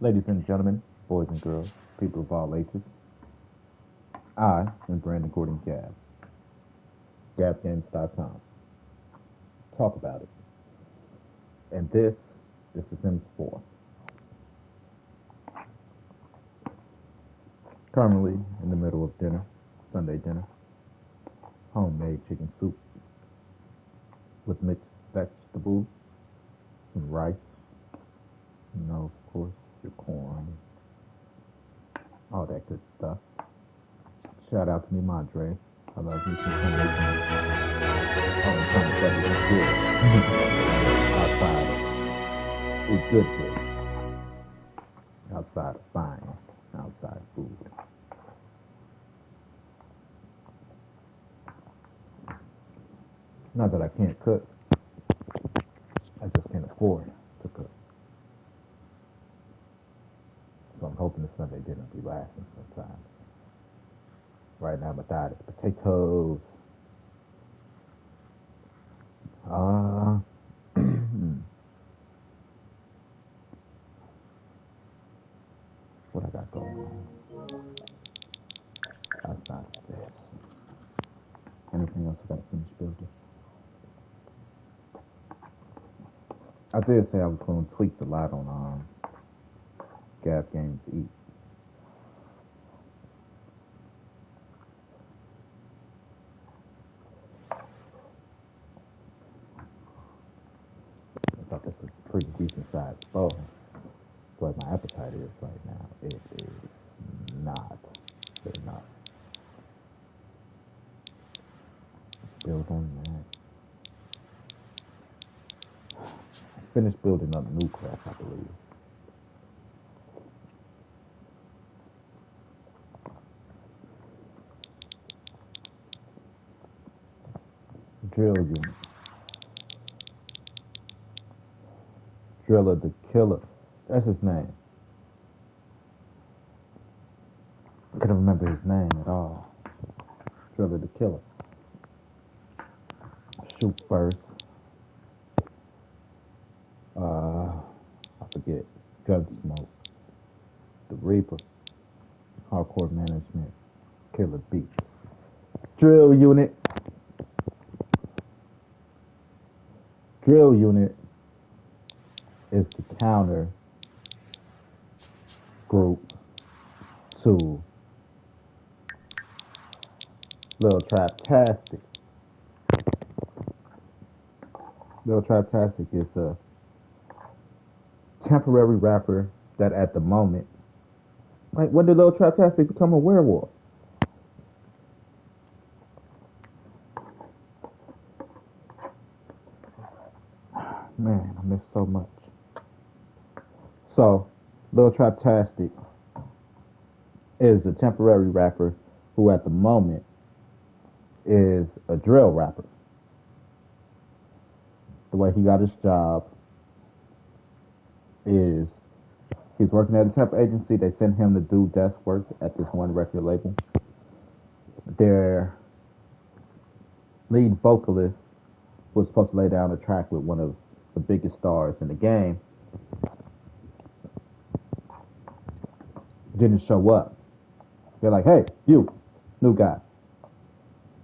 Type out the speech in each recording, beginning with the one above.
Ladies and gentlemen, boys and girls, people of all ages, I am Brandon Gordon Gab, GabGames.com. Talk about it. And this is Sims 4. Currently in the middle of dinner, Sunday dinner, homemade chicken soup with mixed vegetables, some rice, of course, your corn, all that good stuff. Shout out to me, Madre. I love you some Sunday dinner. Oh, I'm trying to tell you, it's good. Outside, it's good. Outside of fine, outside food. Not that I can't cook, I just can't afford to cook. So I'm hoping the Sunday dinner will be lasting sometime. Right now, my diet is potatoes. Uh, what I got going on outside of this? Anything else I got to finish building? I did say I was going to tweak the lot on Gab Games Eat. I thought this was a pretty decent sized bowl. What my appetite is right now, it is not good enough. Build on that. Finished building up new crap, I believe. Drill unit. Driller the Killer. That's his name. I couldn't remember his name at all. Driller the Killer. Shoot first. I forget. Gunsmoke. The Reaper. Hardcore Management. Killer Beats. Drill unit. Drill unit is the counter group to Lil Traptastic. Lil Traptastic is a temporary rapper that at the moment, like, when did Lil Traptastic become a werewolf? Man, I miss so much. So, Lil Traptastic is a temporary rapper who at the moment is a drill rapper. The way he got his job is he's working at a temp agency. They sent him to do desk work at this one record label. Their lead vocalist was supposed to lay down a track with one of the biggest stars in the game. Didn't show up. They're like, hey, you, new guy,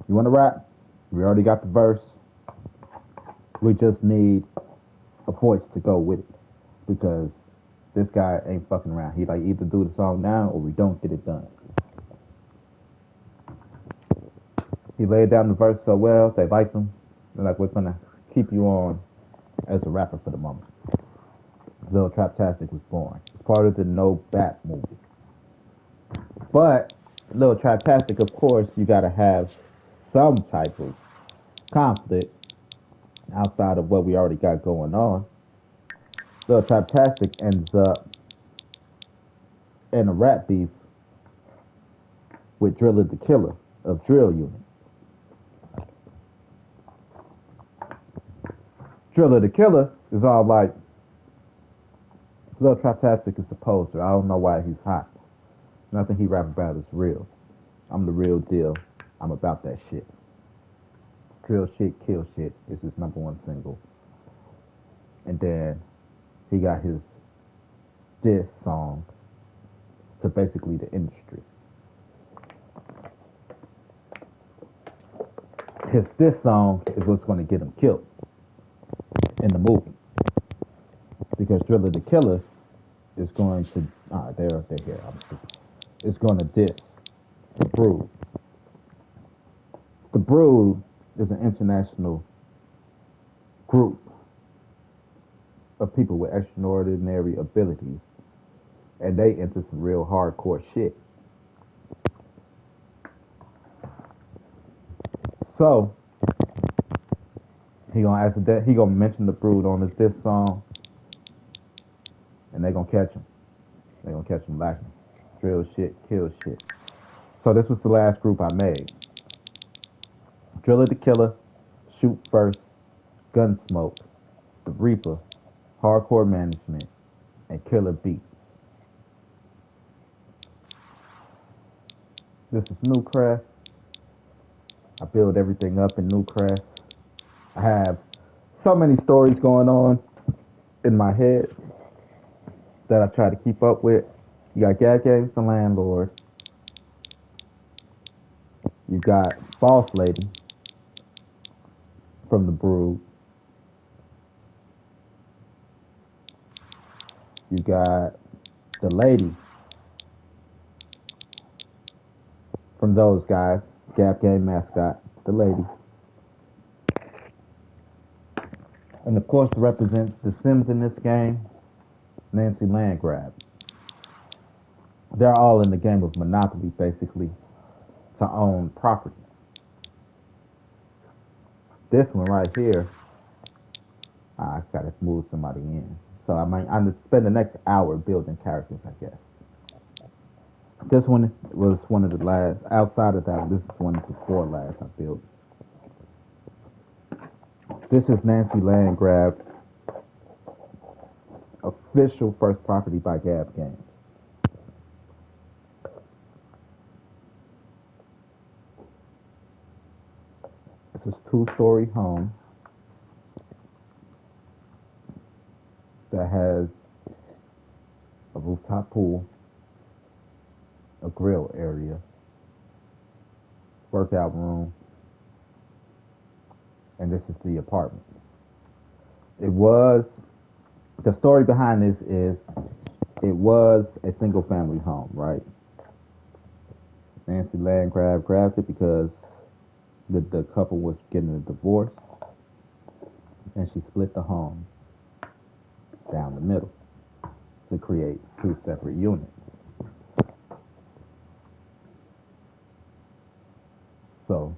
you want to rap? We already got the verse. We just need a voice to go with it because this guy ain't fucking around. He like either do the song now or we don't get it done. He laid down the verse so well, they liked him. They're like, we're gonna keep you on as a rapper for the moment. Lil Traptastic was born. It's part of the No Bat movie. But Lil Traptastic, of course, you gotta have some type of conflict outside of what we already got going on. Lil Traptastic ends up in a rap beef with Driller the Killer of Drill Unit. Driller the Killer is all like, Lil Traptastic is a poser. I don't know why he's hot. Nothing he rap about is real. I'm the real deal. I'm about that shit. Drill Shit, Kill Shit is his number one single. And then he got his diss song to basically the industry. His diss song is what's going to get him killed in the movie, because Driller the Killer is going to they're here. It's going to diss the Brood. The Brood is an international group of people with extraordinary abilities, and they into some real hardcore shit. So he gonna mention the Brood on his diss song, and they gonna catch him. They gonna catch him lacking. Drill shit, kill shit. So this was the last group I made. Driller the Killer, Shoot First, Gunsmoke, The Reaper, Hardcore Management, and Killer Beat. This is Newcrest. I build everything up in Newcrest. I have so many stories going on in my head that I try to keep up with. You got Gag Games the Landlord. You got Boss Lady from the Brood. You got the Lady from those guys. Gap Game mascot, the Lady. And of course, to represent the Sims in this game, Nancy Landgrab. They're all in the game of Monopoly, basically, to own property. This one right here, I gotta move somebody in. So I'm gonna spend the next hour building characters, I guess. This one was one of the last. Outside of that, this is one of the 4 last I built. This is Nancy Landgrab's official first property by Gab Games. This is 2-story home that has a rooftop pool, a grill area, workout room, and this is the apartment. The story behind this is, it was a single family home, right? Nancy Landgrab grabbed it because the couple was getting a divorce, and she split the home down the middle to create 2 separate units. So,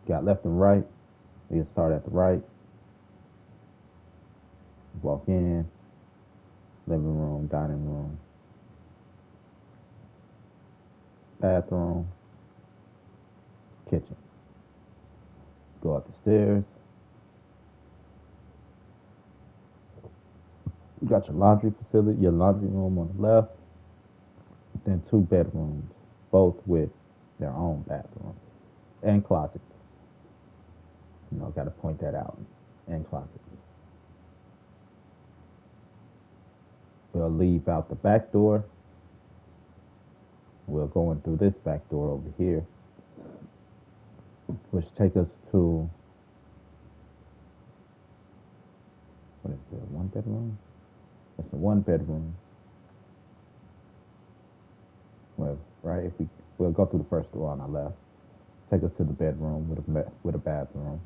got left and right. We can start at the right. Walk in, living room, dining room, bathroom, kitchen. Go up the stairs. You got your laundry facility, your laundry room on the left, then 2 bedrooms, both with their own bathroom and closets. Got to point that out. And closets. We'll leave out the back door. We'll go in through this back door over here, which take us to, what is it, 1 bedroom? It's a 1 bedroom. Well, right, we'll go through the first door on our left. Take us to the bedroom with a bathroom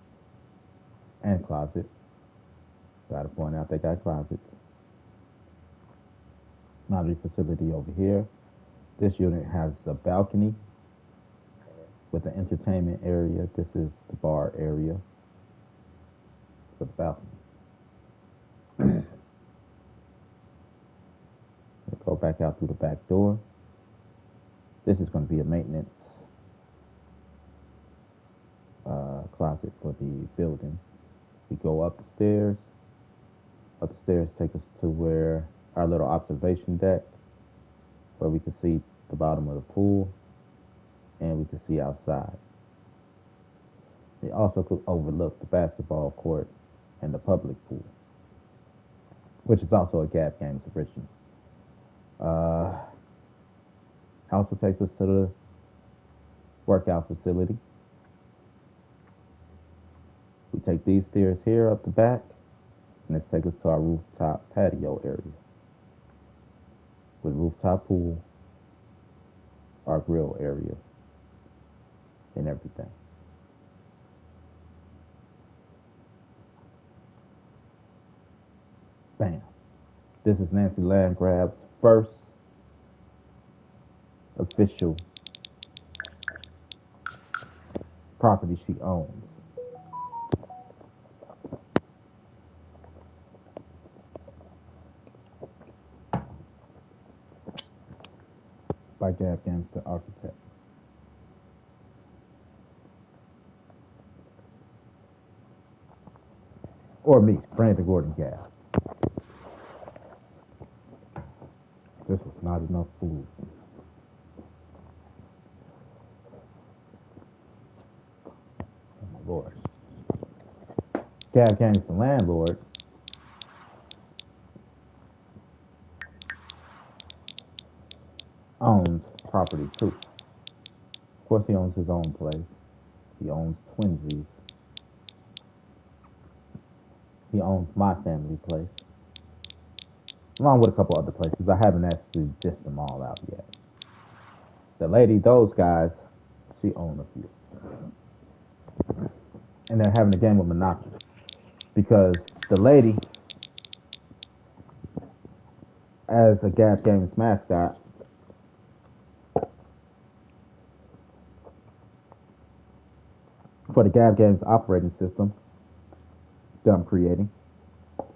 and closet. Got to point out they got closets. Laundry facility over here. This unit has a balcony with an entertainment area. This is the bar area for the balcony. We'll go back out through the back door. This is going to be a maintenance closet for the building. We go up the stairs. Up the stairs take us to where our little observation deck, where we can see the bottom of the pool and we can see outside. We also could overlook the basketball court and the public pool, which is also a Gap Games original. Also takes us to the workout facility. We take these stairs here up the back, and this takes us to our rooftop patio area with rooftop pool, our grill area, and everything. Bam. This is Nancy Landgrab's first official property she owns. By Gab Gangster Architect. Or me, Brandon Gordon Gab. This was not enough food. Oh my Lord. Gab Gangster landlord owns property too. Of course, he owns his own place. He owns Twinsies. He owns my family place, along with a couple other places. I haven't actually dissed them all out yet. The lady, those guys, she owns a few. And they're having a game of Monopoly. Because the lady, as a Gab Games mascot, for the Gab Games operating system that I'm creating,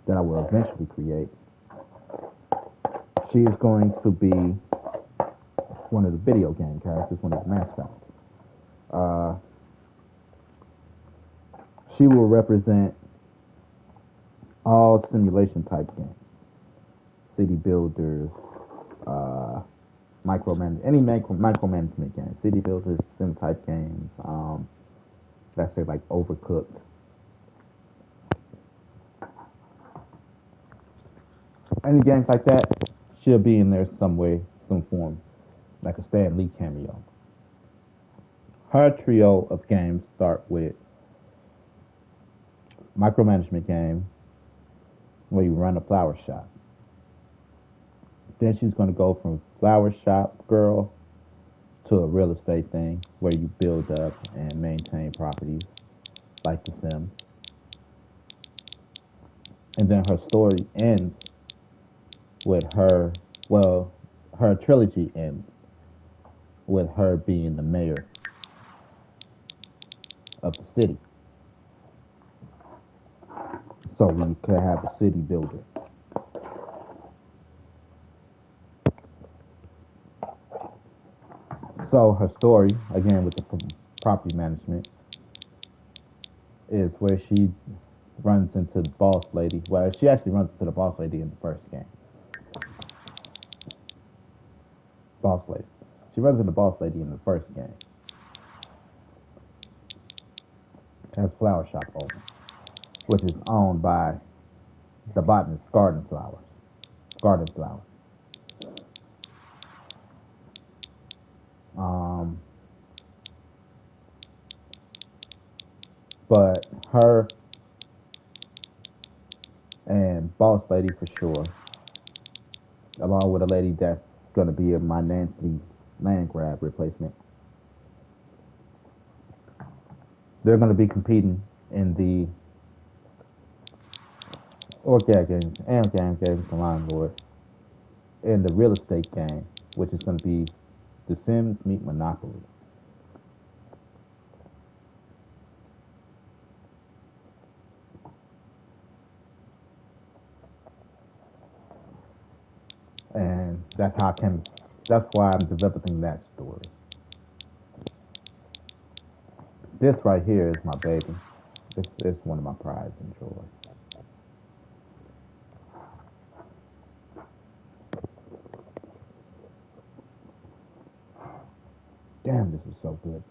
that I will eventually create, she is going to be one of the video game characters, one of the mascots. She will represent all simulation type games, city builders, micromanagement games, city builders, sim type games. Let's say like Overcooked. Any games like that, she'll be in there some way, some form, like a Stan Lee cameo. Her trio of games start with micromanagement game, where you run a flower shop. Then she's going to go from flower shop girl to a real estate thing, where you build up and maintain properties like The Sims. And then her story ends with her, well, her trilogy ends with her being the mayor of the city. So we could have a city builder. So her story, again with the property management, is where she runs into the boss lady. Well, she actually runs into the boss lady in the first game. Boss lady. She runs into the boss lady in the first game. As flower shop owner, which is owned by the botanist Garden Flowers. But her and boss lady for sure, along with a lady that's going to be my Nancy Landgrab replacement, they're going to be competing in the Gab Games and Gab Games the Landlord in the real estate game, which is going to be The Sims meet Monopoly. And that's why I'm developing that story. This right here is my baby. It's one of my prides and joys. Damn, this is so good.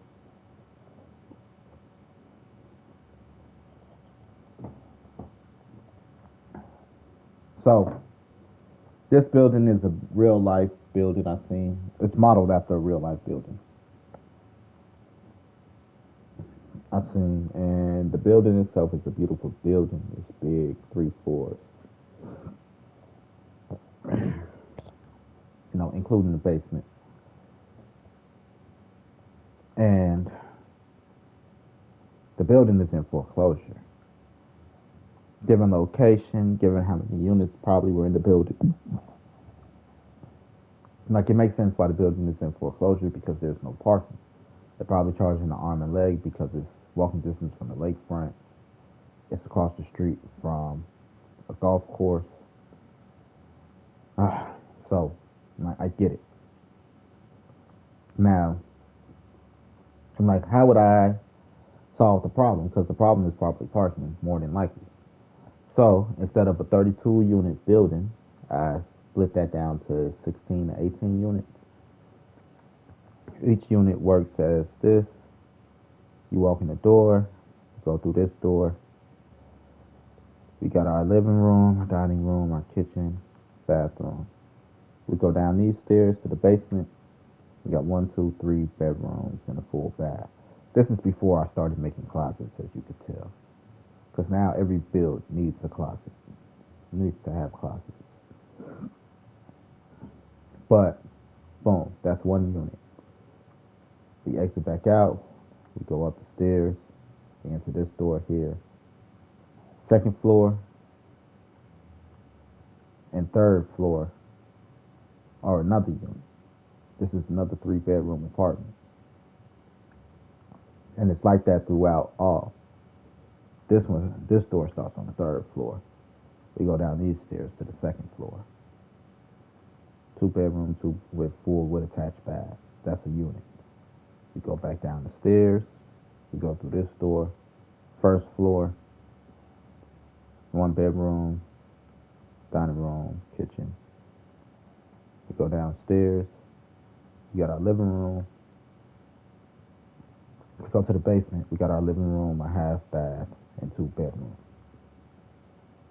So, this building is a real life building I've seen. It's modeled after a real life building I've seen, and the building itself is a beautiful building. It's big, 3 floors, including the basement. And the building is in foreclosure. Given location, given how many units probably were in the building, like, it makes sense why the building is in foreclosure because there's no parking. They're probably charging an arm and leg because it's walking distance from the lakefront. It's across the street from a golf course. So, I get it. Now, I'm like, how would I solve the problem? Because the problem is probably parking, more than likely. So, instead of a 32-unit building, I split that down to 16 to 18 units. Each unit works as this. You walk in the door, go through this door. We got our living room, our dining room, our kitchen, bathroom. We go down these stairs to the basement. We got 1, 2, 3 bedrooms and a full bath. This is before I started making closets, as you could tell. Because now every build needs a closet. It needs to have closets. But, boom, that's 1 unit. We exit back out. We go up the stairs. We enter this door here. 2nd floor and 3rd floor are another unit. This is another 3-bedroom apartment. And it's like that throughout all. This door starts on the 3rd floor. We go down these stairs to the 2nd floor. 2 bedrooms, with attached baths. That's a unit. We go back down the stairs. We go through this door. 1st floor. 1 bedroom, dining room, kitchen. We go downstairs. We got our living room. We go to the basement. We got our living room, a half bath, and 2 bedrooms.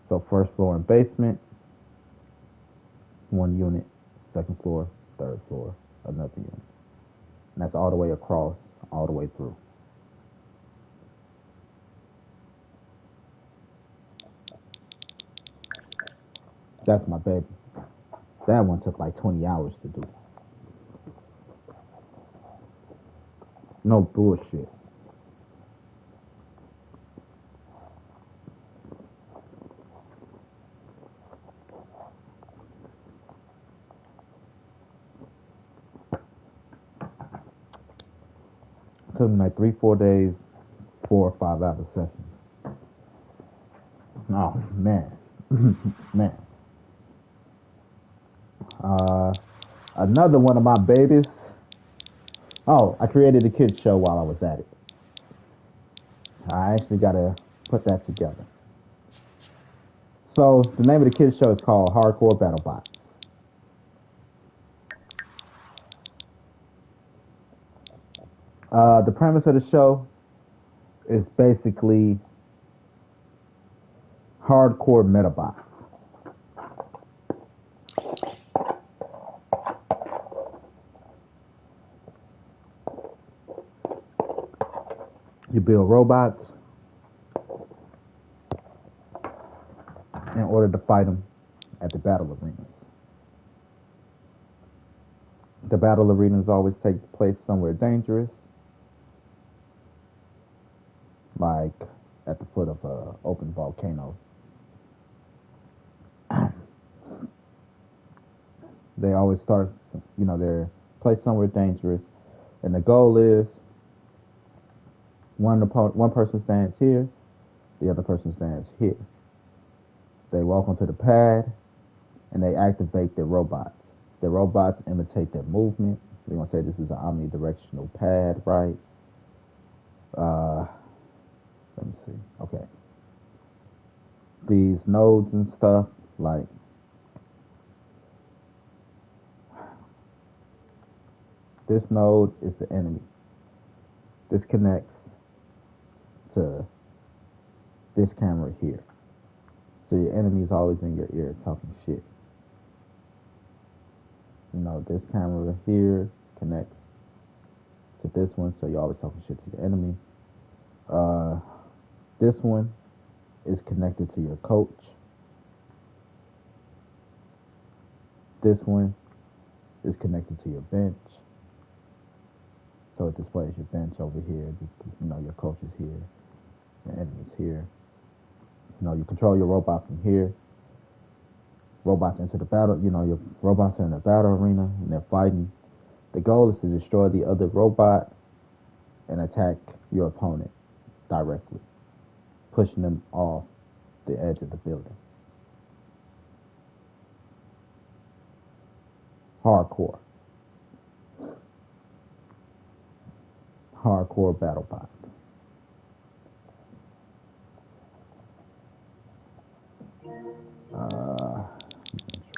So 1st floor and basement, 1 unit. 2nd floor, 3rd floor, another unit. And that's all the way across, all the way through. That's my baby. That one took like 20 hours to do. No bullshit. It took me like 3-4 days, 4 or 5 hour sessions. Oh, man. Man. Another one of my babies. Oh, I created a kids show while I was at it. I actually got to put that together. So the name of the kids show is called Hardcore BattleBots. The premise of the show is basically hardcore metabots. You build robots in order to fight them at the battle arenas. The battle arenas always take place somewhere dangerous, like at the foot of an open volcano. They always start, they're placed somewhere dangerous, and the goal is one person stands here, the other person stands here. They walk onto the pad, and they activate their robots. The robots imitate their movement. We're going to say this is an omnidirectional pad, right? Let me see. Okay. These nodes and stuff, like, this node is the enemy. This connects to this camera here. So your enemy is always in your ear talking shit. This camera here connects to this one, so you're always talking shit to your enemy. This one is connected to your coach. This one is connected to your bench. So it displays your bench over here. Your coach is here. Your enemy's here. You control your robot from here. Robots enter the battle. Your robots are in the battle arena and they're fighting. The goal is to destroy the other robot and attack your opponent directly, pushing them off the edge of the building. Hardcore battle bots.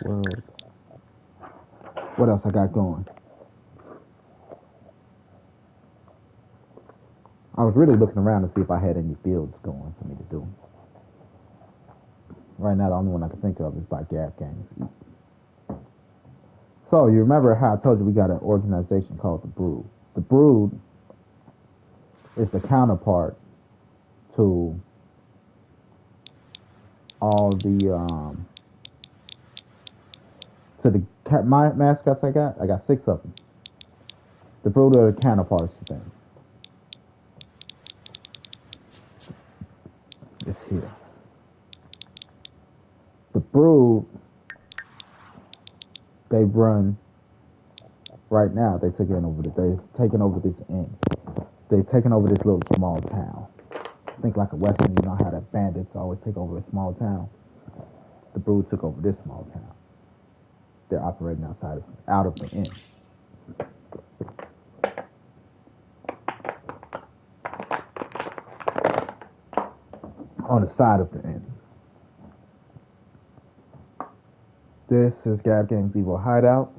World. What else I got going? I was really looking around to see if I had any builds going for me to do. Right now, the only one I can think of is by Gap Games. So, you remember how I told you we got an organization called The Brood? The Brood is the counterpart to all the my mascots I got 6 of them. The Brood are the counterparts to things. It's here. The Brood, they run right now. They've taken over this inn. They've taken over this little small town. Think like a western. You know how the bandits always take over a small town. The Brood took over this small town. They're operating out of the inn. On the side of the inn. This is Gab Gang's Evil Hideout.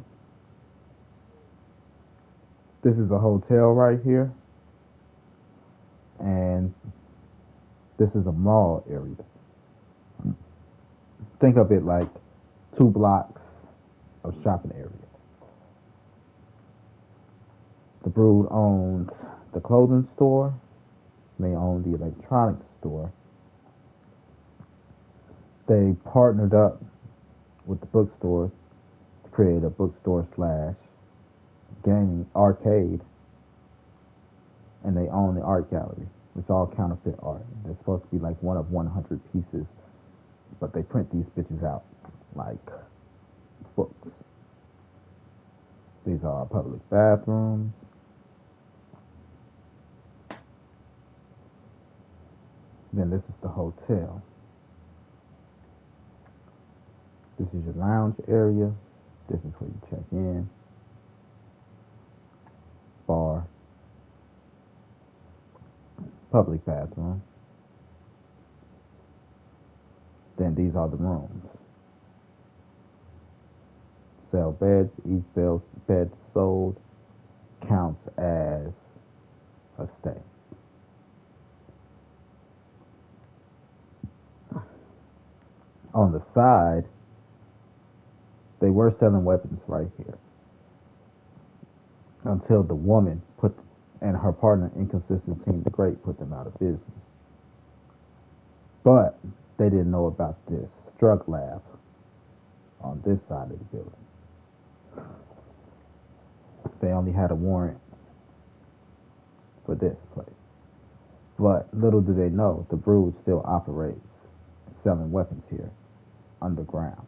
This is a hotel right here. And this is a mall area. Think of it like 2 blocks of shopping area. The Brood owns the clothing store. They own the electronics store. They partnered up with the bookstores to create a bookstore / gaming arcade. And they own the art gallery. It's all counterfeit art. They're supposed to be like one of 100 pieces, but they print these bitches out like books. These are public bathrooms. Then this is the hotel. This is your lounge area. This is where you check in. Bar. Public bathroom. Then these are the rooms. Sell beds. Each bed sold counts as a stay. On the side, they were selling weapons right here until the woman and her partner, Inconsistent Team the Great, put them out of business. But they didn't know about this drug lab on this side of the building. They only had a warrant for this place. But little do they know, the Brood still operates selling weapons here underground.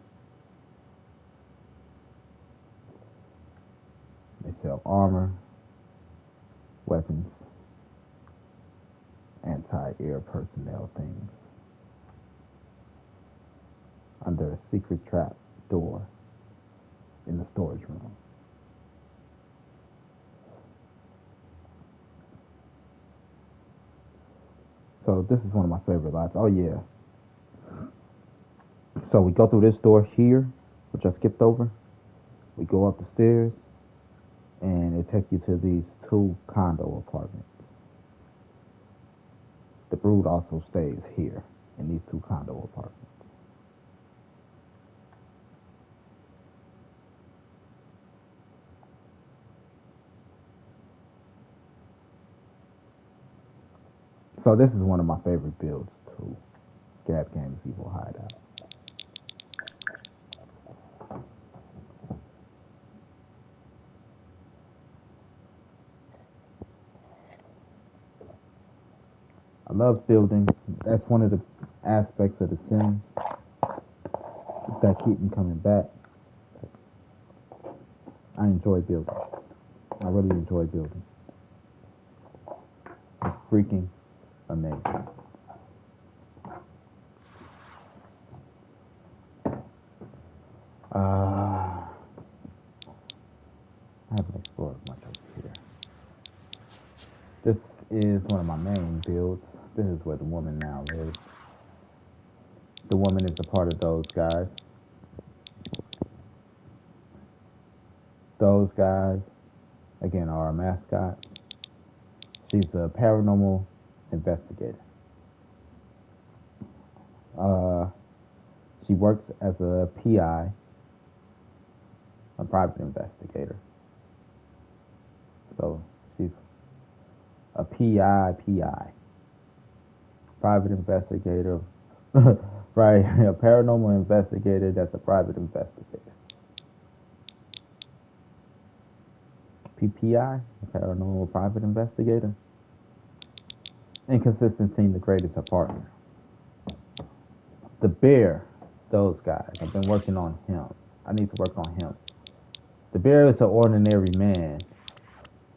They sell armor, weapons, anti-air personnel things under a secret trap door in the storage room. So this is one of my favorite lots. Oh yeah. So we go through this door here, which I skipped over. We go up the stairs, and it takes you to these 2 condo apartments. The Brood also stays here in these 2 condo apartments. So this is one of my favorite builds too. Gap Games Evil Hideout. I love building. That's one of the aspects of the Sims that keep me coming back. I enjoy building. I really enjoy building. It's freaking amazing. I haven't explored much over here. This is one of my main builds. This is where the woman now lives. The woman is a part of those guys. Those guys, again, are our mascot. She's a paranormal investigator. She works as a PI, a private investigator. So she's a PI, private investigator, right? A paranormal investigator that's a private investigator. PPI, a paranormal private investigator. Inconsistency, the greatest her partner. The bear, those guys. I've been working on him. I need to work on him. The bear is an ordinary man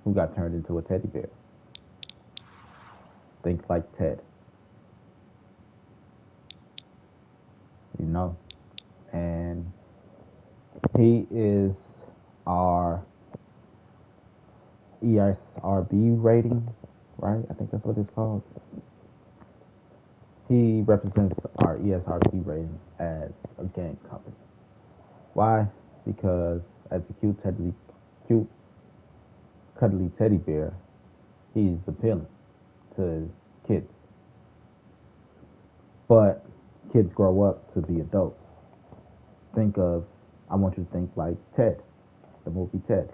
who got turned into a teddy bear. Think like Ted. You know? And he is our ESRB rating, right? I think that's what it's called. He represents our ESRB rating as a game company. Why? Because as a cute, cuddly teddy bear, he's appealing to kids. But kids grow up to be adults. I want you to think like Ted, the movie Ted.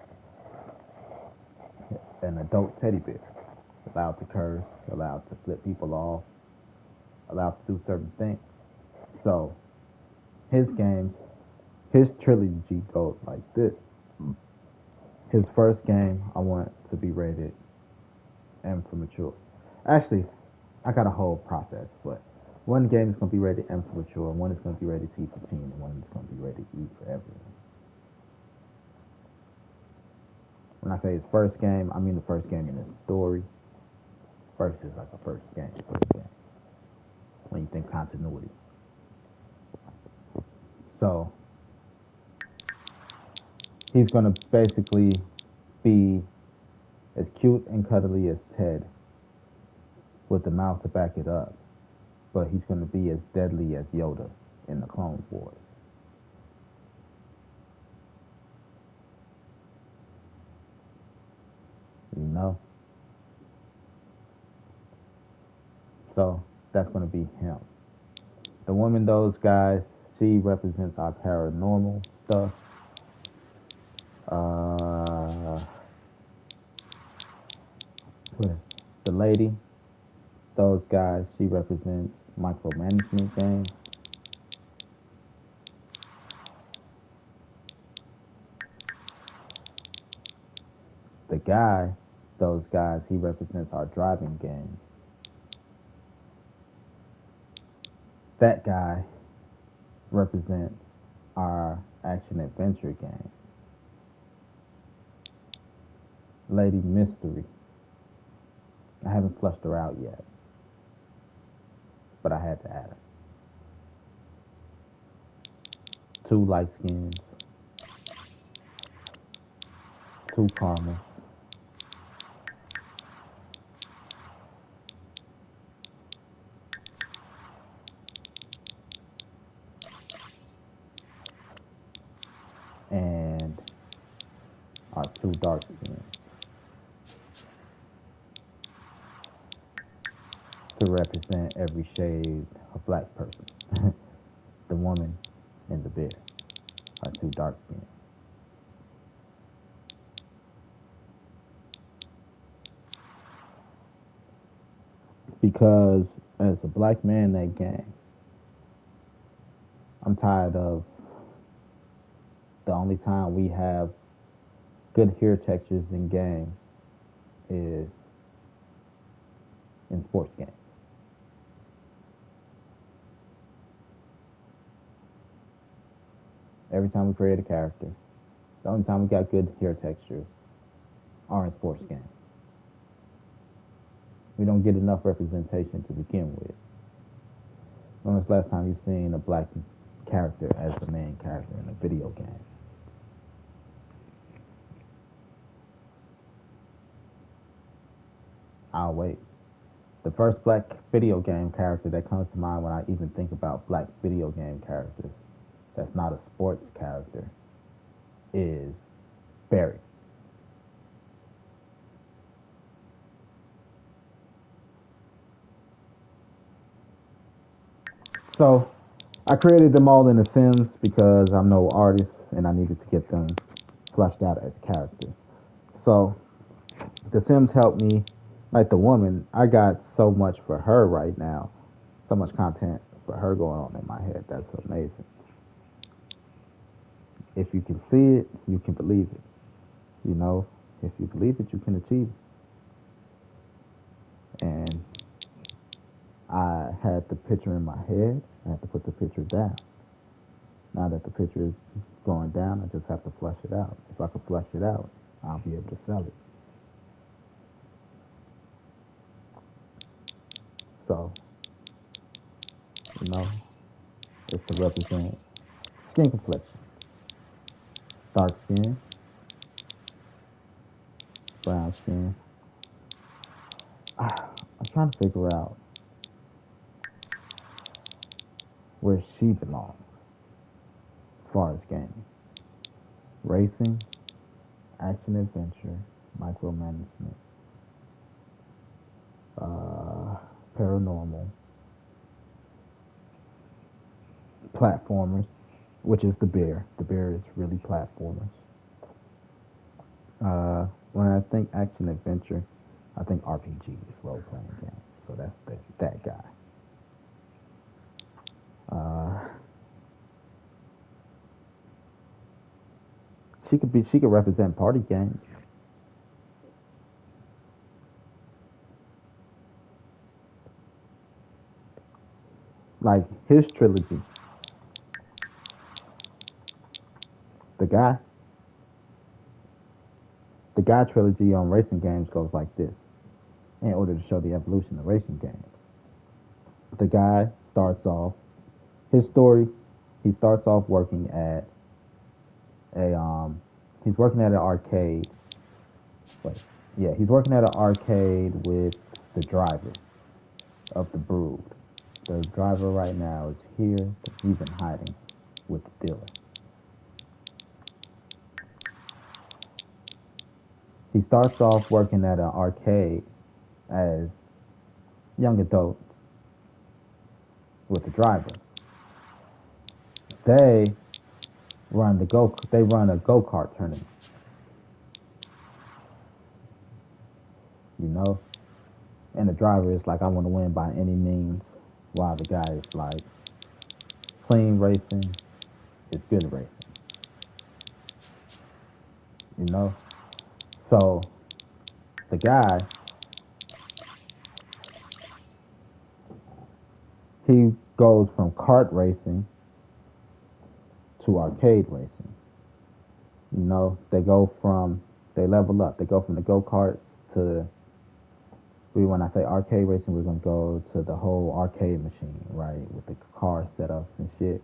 An adult teddy bear, allowed to curse, allowed to flip people off, allowed to do certain things. So his games, his trilogy goes like this. His first game, I want to be rated M for mature. Actually, I got a whole process, but one game is going to be rated M for mature, one is going to be rated T for teen, and one is going to be rated E for everyone. When I say his first game, I mean the first game in his story. First is like a first game. When you think continuity. So, he's going to basically be as cute and cuddly as Ted with the mouth to back it up. But he's going to be as deadly as Yoda in the Clone Wars. You know? So, that's going to be him. The woman, those guys, she represents our paranormal stuff. The lady, those guys, she represents micromanagement games. The guy, those guys, he represents our driving games. That guy represents our action adventure game. Lady Mystery, I haven't flushed her out yet, but I had to add her. 2 light skins, 2 caramel, and our 2 dark skins to represent every shade of black person. The woman and the bear are 2 dark skins. Because as a black man in that game, I'm tired of the only time we have good hair textures in games is in sports games. Every time we create a character, the only time we got good hair textures are in sports games. We don't get enough representation to begin with. When was the last time you've seen a black character as the main character in a video game? I'll wait. The first black video game character that comes to mind when I even think about black video game characters that's not a sports character is Barry. So I created them all in The Sims because I'm no artist and I needed to get them fleshed out as characters. So The Sims helped me. Like the woman, I got so much for her right now, so much content for her going on in my head. That's amazing. If you can see it, you can believe it. You know, if you believe it, you can achieve it. And I had the picture in my head. I had to put the picture down. Now that the picture is going down, I just have to flesh it out. If I can flesh it out, I'll be able to sell it. So, you know, it's to represent skin complexion, dark skin, brown skin. I'm trying to figure out where she belongs as far as gaming. Racing, action adventure, micromanagement, paranormal, platformers, which is the bear. The bear is really platformers. When I think action adventure, I think RPGs, role playing games. So that's that guy. She could represent party games. Like his trilogy. The guy the guy trilogy on racing games goes like this. In order to show the evolution of racing games. The guy starts off his story, he starts off working at a he's working at an arcade. Wait, yeah, he's working at an arcade with the driver of the Brood. The driver right now is here. He's in hiding with the dealer. He starts off working at an arcade as young adult with the driver. They they run a go-kart tournament. You know? And the driver is like, I want to win by any means, while the guy is like, clean racing is good racing. You know? So the guy, he goes from kart racing to arcade racing. You know, they level up. They go from the go-karts to, when I say arcade racing, we're going to go to the whole arcade machine, right? With the car setups and shit.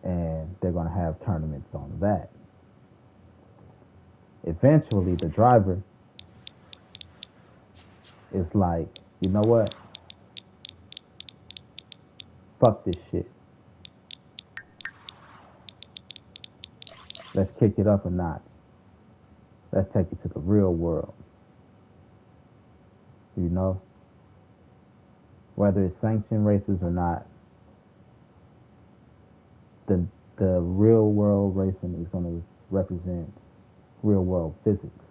And they're going to have tournaments on that. Eventually, the driver is like, you know what? Fuck this shit. Let's kick it up a notch. Let's take it to the real world. You know? Whether it's sanctioned races or not, the real world racing is going to represent real world physics.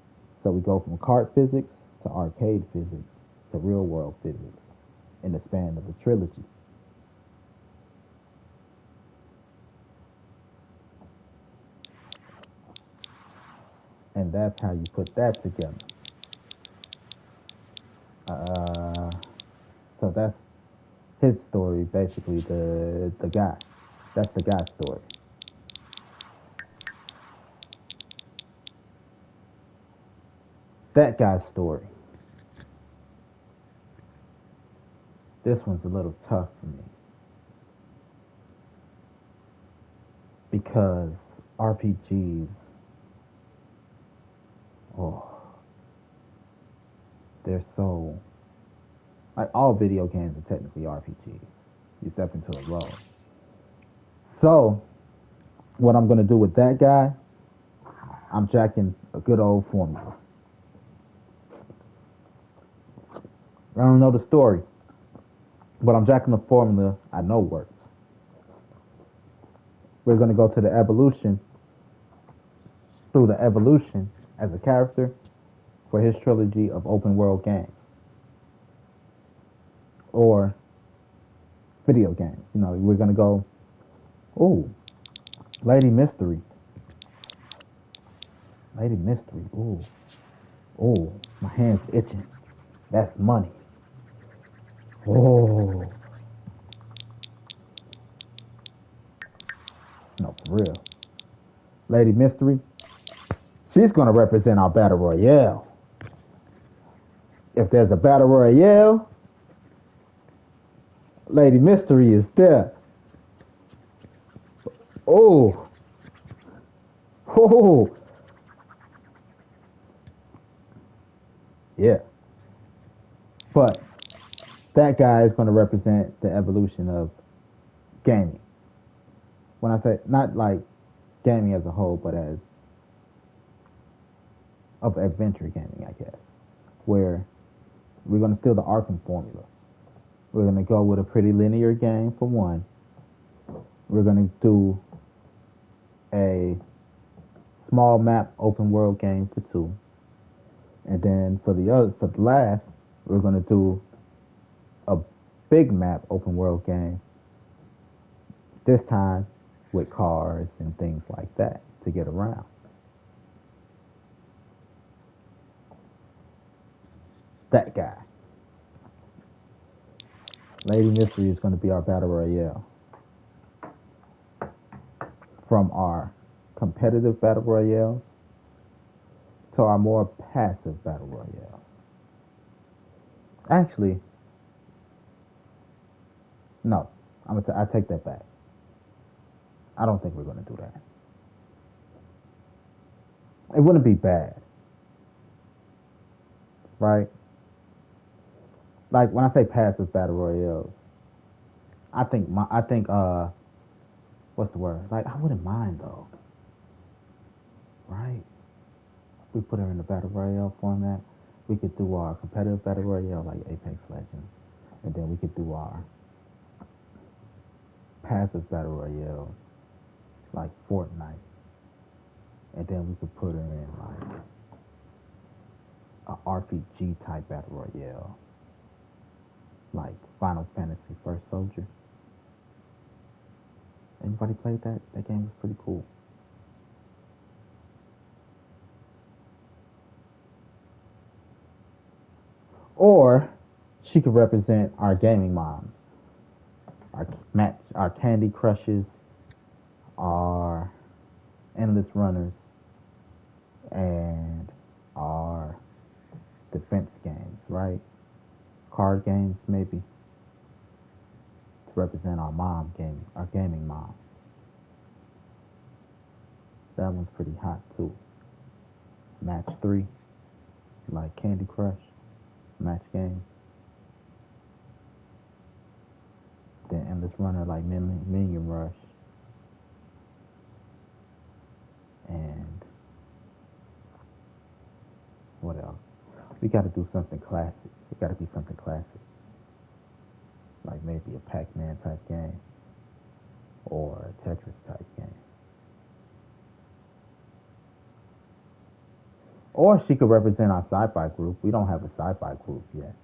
So we go from kart physics to arcade physics to real world physics in the span of a trilogy. And that's how you put that together. Uh, so that's his story, basically the guy. That's the guy's story. That guy's story. This one's a little tough for me because RPGs, oh, they're so like all video games are technically RPGs. You step into a role. So what I'm gonna do with that guy, I'm jacking a good old formula. I don't know the story, but I'm jacking the formula I know works. We're gonna go to the evolution, through the evolution as a character for his trilogy of open world games or video games. You know, we're gonna go, ooh, Lady Mystery. Lady Mystery, ooh. Ooh, my hand's itching. That's money. Oh, no, for real. Lady Mystery, she's gonna represent our Battle Royale. If there's a Battle Royale, Lady Mystery is there. Oh, oh, yeah. But that guy is going to represent the evolution of gaming. When I say not like gaming as a whole, but as of adventure gaming, I guess, where we're going to steal the Arkham formula. We're going to go with a pretty linear game for one. We're going to do a small map open world game for two. And then for the last, we're going to do a big map open world game. This time with cars and things like that to get around. That guy. Lady Mystery is going to be our Battle Royale. From our competitive Battle Royale to our more passive Battle Royale. Actually, no. I take that back. I don't think we're going to do that. It wouldn't be bad. Right? Like when I say passive Battle Royales, I think what's the word? Like I wouldn't mind though. Right? We put her in the Battle Royale format. We could do our competitive Battle Royale like Apex Legends. And then we could do our passive Battle Royale like Fortnite. And then we could put her in like a RPG type Battle Royale. Like Final Fantasy First Soldier. Anybody played that? That game was pretty cool. Or she could represent our gaming moms, our Candy Crushes, our Endless Runners, and our defense games, right? Card games, maybe, to represent our gaming mom. That one's pretty hot too. Match 3, like Candy Crush, match game. Then Endless Runner, like Minion Rush. And what else? We got to do something classic. It got to be something classic. Like maybe a Pac-Man type game. Or a Tetris type game. Or she could represent our sci-fi group. We don't have a sci-fi group yet.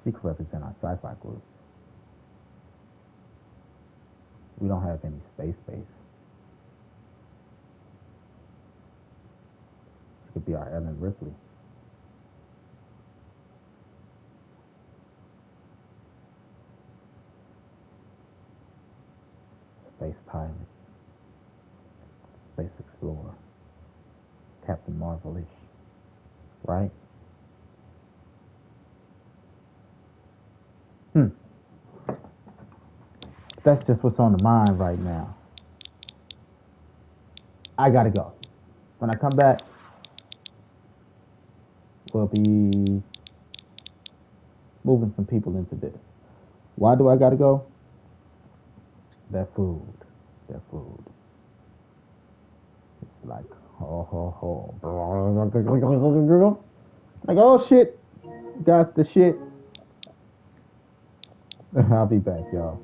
He could represent our sci-fi group. We don't have any space base. He could be our Ellen Ripley. Space pilot. Space explorer. Captain Marvel-ish. Right? That's just what's on the mind right now. I gotta go. When I come back, we'll be moving some people into this. Why do I gotta go? That food. That food. It's like, like, oh shit. That's the shit. I'll be back, y'all.